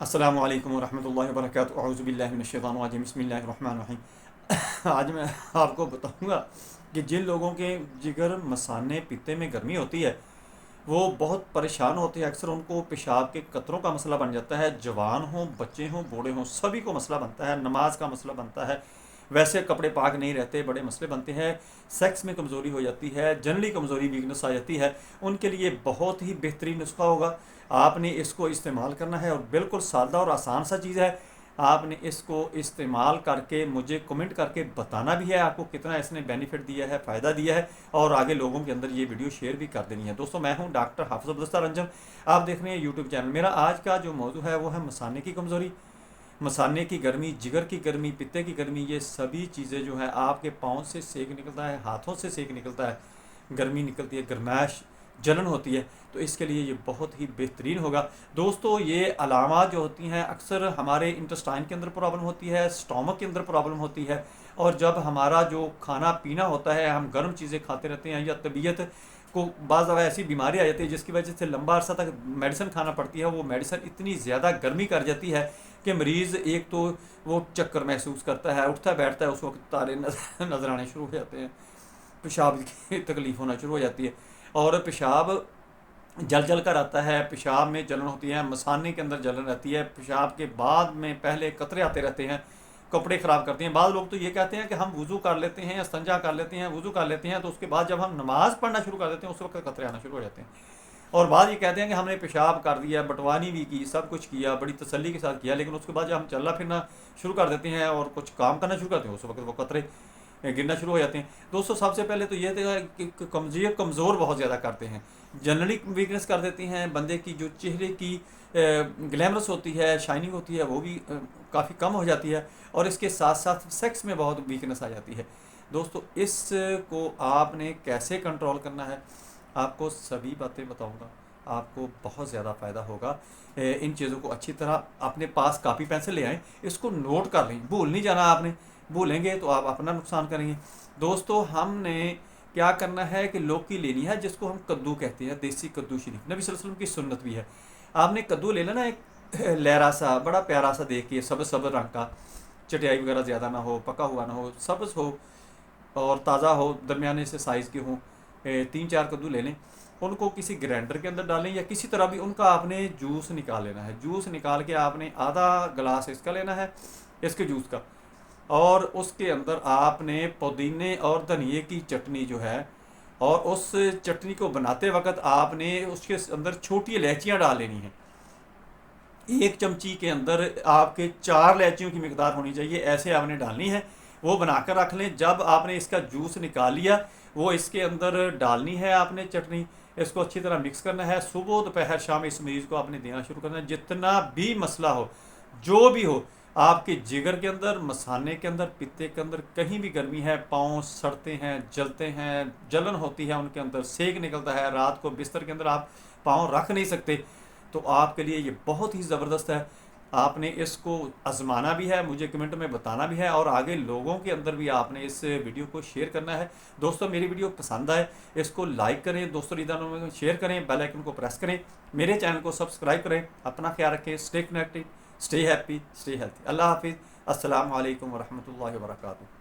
अस्सलामु अलैकुम वरहमतुल्लाहि वबरकातुहू अऊज़ु बिल्लाहि मिनश शैतानिर रजीम बिस्मिल्लाहिर रहमानिर रहीम। आज मैं आपको बताऊंगा कि जिन लोगों के जिगर मसाने पित्ते में गर्मी होती है वो बहुत परेशान होते हैं। अक्सर उनको पेशाब के कतरों का मसला बन जाता है। जवान हों, बच्चे हों, बूढ़े हों, सभी को मसला बनता है। नमाज का मसला बनता है, वैसे कपड़े पाक नहीं रहते, बड़े मसले बनते हैं। सेक्स में कमज़ोरी हो जाती है, जनरली कमज़ोरी वीकनेस आ जाती है। उनके लिए बहुत ही बेहतरीन नुस्खा होगा। आपने इसको इस्तेमाल करना है और बिल्कुल सादा और आसान सा चीज़ है। आपने इसको इस्तेमाल करके मुझे कमेंट करके बताना भी है आपको कितना इसने बेनिफिट दिया है, फ़ायदा दिया है, और आगे लोगों के अंदर ये वीडियो शेयर भी कर देनी है। दोस्तों, मैं हूं डॉक्टर हाफिज़ अब्दुल सत्तार रंजन। आप देख रहे हैं यूट्यूब चैनल। मेरा आज का जो मौजू है वो है मसाने की कमज़ोरी, मसाने की गर्मी, जिगर की गर्मी, पित्ते की गर्मी। ये सभी चीज़ें जो है, आपके पाँव से सेक निकलता है, हाथों से सेक निकलता है, गर्मी निकलती है, गर्माश, जलन होती है, तो इसके लिए ये बहुत ही बेहतरीन होगा। दोस्तों, ये अलामात जो होती हैं, अक्सर हमारे इंटेस्टाइन के अंदर प्रॉब्लम होती है, स्टोमक के अंदर प्रॉब्लम होती है, और जब हमारा जो खाना पीना होता है, हम गर्म चीज़ें खाते रहते हैं, या तबीयत को बाज़ दफ़ा ऐसी बीमारी आ जाती है जिसकी वजह से लंबा अरसा तक मेडिसिन खाना पड़ती है। वो मेडिसिन इतनी ज़्यादा गर्मी कर जाती है कि मरीज़ एक तो वो चक्कर महसूस करता है, उठता बैठता है, उस वक्त तारे नज़र आने शुरू हो जाते हैं, पेशाब की तकलीफ़ होना शुरू हो जाती है, और पेशाब जल जल कर आता है, पेशाब में जलन होती है, मसाने के अंदर जलन रहती है, पेशाब के बाद में पहले कतरे आते रहते हैं, कपड़े ख़राब करते हैं। बाद लोग तो ये कहते हैं कि हम वज़ू कर लेते हैं, इस्तिंजा कर लेते हैं, वज़ू कर लेते हैं, तो उसके बाद जब हम नमाज़ पढ़ना शुरू कर देते हैं उस वक्त कतरे आना शुरू हो जाते हैं। और बाद ये कहते हैं कि हमने पेशाब कर दिया, बटवानी भी की, सब कुछ किया, बड़ी तसल्ली के साथ किया, लेकिन उसके बाद जब हम चलना फिरना शुरू कर देते हैं और कुछ काम करना शुरू करते हैं उस वक्त वो कतरे गिरना शुरू हो जाते हैं। दोस्तों, सबसे पहले तो ये था कि कमज़ोर बहुत ज़्यादा करते हैं, जनरली वीकनेस कर देती हैं। बंदे की जो चेहरे की ग्लैमरस होती है, शाइनिंग होती है, वो भी काफ़ी कम हो जाती है, और इसके साथ साथ सेक्स में बहुत वीकनेस आ जाती है। दोस्तों, इसको आपने कैसे कंट्रोल करना है, आपको सभी बातें बताऊंगा। आपको बहुत ज़्यादा फ़ायदा होगा। इन चीज़ों को अच्छी तरह अपने पास कापी पेंसिल ले आएँ, इसको नोट कर लें, भूल नहीं जाना आपने। भूलेंगे तो आप अपना नुकसान करेंगे। दोस्तों, हमने क्या करना है कि लौकी लेनी है, जिसको हम कद्दू कहते हैं, देसी कद्दू शरीफ, नबी सल्लल्लाहु अलैहि वसल्लम की सुन्नत भी है। आपने कद्दू ले लेना, एक लहरा सा, बड़ा प्यारा सा देख के, सब्ज़ सब्ज़ रंग का, चटियाई वगैरह ज़्यादा ना हो, पका हुआ ना हो, सब्ज़ हो और ताज़ा हो, दरमियाने से साइज़ के हों। 3-4 कद्दू ले लें, उनको किसी ग्राइंडर के अंदर डालें, या किसी तरह भी उनका आपने जूस निकाल लेना है। जूस निकाल के आपने आधा गिलास इसका लेना है, इसके जूस का, और उसके अंदर आपने पुदीने और धनिए की चटनी जो है, और उस चटनी को बनाते वक्त आपने उसके अंदर छोटी इलायचियाँ डाल लेनी हैं। 1 चमची के अंदर आपके 4 इलायचियों की मिकदार होनी चाहिए, ऐसे आपने डालनी है। वो बनाकर रख लें। जब आपने इसका जूस निकाल लिया, वो इसके अंदर डालनी है आपने चटनी, इसको अच्छी तरह मिक्स करना है। सुबह दोपहर शाम इस मरीज़ को आपने देना शुरू करना है। जितना भी मसला हो, जो भी हो, आपके जिगर के अंदर, मसाने के अंदर, पित्ते के अंदर कहीं भी गर्मी है, पाँव सड़ते हैं, जलते हैं, जलन होती है, उनके अंदर सेक निकलता है, रात को बिस्तर के अंदर आप पाँव रख नहीं सकते, तो आपके लिए ये बहुत ही ज़बरदस्त है। आपने इसको आजमाना भी है, मुझे कमेंट में बताना भी है, और आगे लोगों के अंदर भी आपने इस वीडियो को शेयर करना है। दोस्तों, मेरी वीडियो पसंद आए, इसको लाइक करें, दोस्तों रिश्तेदारों में शेयर करें, बेल आइकन को प्रेस करें, मेरे चैनल को सब्सक्राइब करें। अपना ख्याल रखें, stay connected, stay happy, stay healthy. अल्लाह हाफिज़। अस्सलाम वालेकुम वरहमतुल्लाहि वबरकातुहू।